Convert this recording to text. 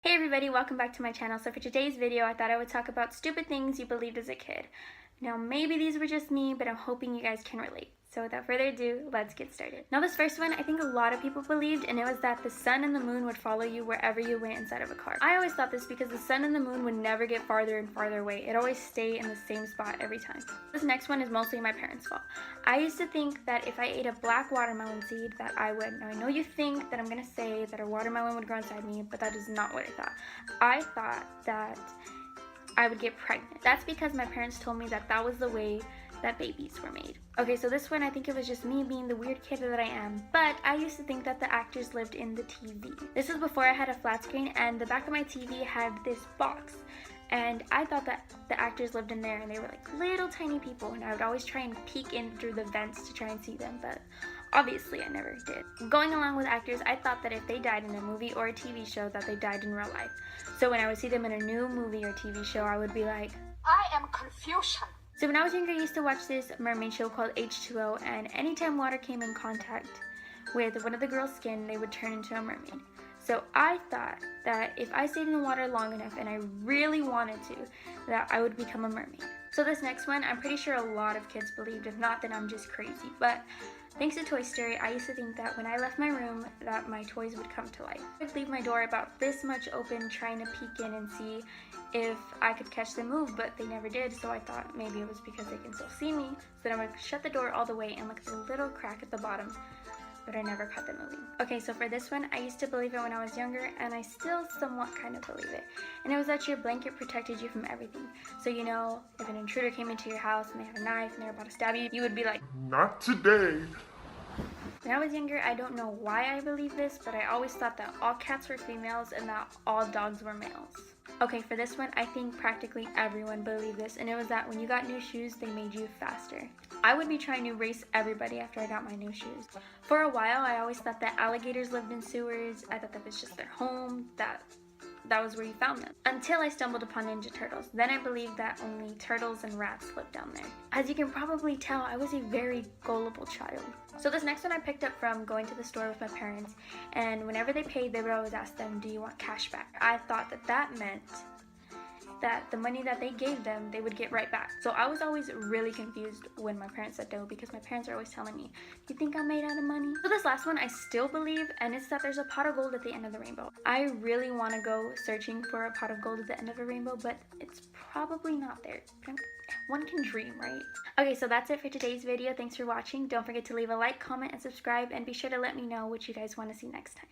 Hey everybody, welcome back to my channel. So for today's video, I thought I would talk about stupid things you believed as a kid. Now maybe these were just me, but I'm hoping you guys can relate. So without further ado, let's get started. Now this first one, I think a lot of people believed, and it was that the sun and the moon would follow you wherever you went inside of a car. I always thought this because the sun and the moon would never get farther and farther away. It always stay in the same spot every time. This next one is mostly my parents' fault. I used to think that if I ate a black watermelon seed that I would. Now I know you think that I'm gonna say that a watermelon would grow inside me, but that is not what I thought. I thought that I would get pregnant. That's because my parents told me that that was the way that babies were made. Okay, so this one, I think it was just me being the weird kid that I am, but I used to think that the actors lived in the TV. This was before I had a flat screen, and the back of my TV had this box, and I thought that the actors lived in there, and they were like little tiny people, and I would always try and peek in through the vents to try and see them, but obviously I never did. Going along with actors, I thought that if they died in a movie or a TV show, that they died in real life. So when I would see them in a new movie or TV show, I would be like, I am Confucian. So when I was younger, I used to watch this mermaid show called H2O, and anytime water came in contact with one of the girls' skin, they would turn into a mermaid. So I thought that if I stayed in the water long enough and I really wanted to, that I would become a mermaid. So this next one, I'm pretty sure a lot of kids believed, if not, then I'm just crazy. But thanks to Toy Story, I used to think that when I left my room, that my toys would come to life. I would leave my door about this much open, trying to peek in and see if I could catch them move, but they never did, so I thought maybe it was because they can still see me. So then I would shut the door all the way and look at the little crack at the bottom, but I never caught them moving. Okay, so for this one, I used to believe it when I was younger, and I still somewhat kind of believe it. And it was that your blanket protected you from everything. So you know, if an intruder came into your house and they had a knife and they were about to stab you, you would be like, not today. When I was younger, I don't know why I believed this, but I always thought that all cats were females and that all dogs were males. Okay, for this one, I think practically everyone believed this, and it was that when you got new shoes, they made you faster. I would be trying to race everybody after I got my new shoes. For a while, I always thought that alligators lived in sewers. I thought that was just their home, that was where you found them. Until I stumbled upon Ninja Turtles. Then I believed that only turtles and rats lived down there. As you can probably tell, I was a very gullible child. So this next one I picked up from going to the store with my parents, and whenever they paid, they would always ask them, do you want cash back? I thought that that meant that the money that they gave them, they would get right back. So I was always really confused when my parents said no, because my parents are always telling me, do you think I'm made out of money? So this last one I still believe, and it's that there's a pot of gold at the end of the rainbow. I really want to go searching for a pot of gold at the end of a rainbow, but it's probably not there. One can dream, right? Okay, so that's it for today's video. Thanks for watching. Don't forget to leave a like, comment, and subscribe, and be sure to let me know what you guys want to see next time.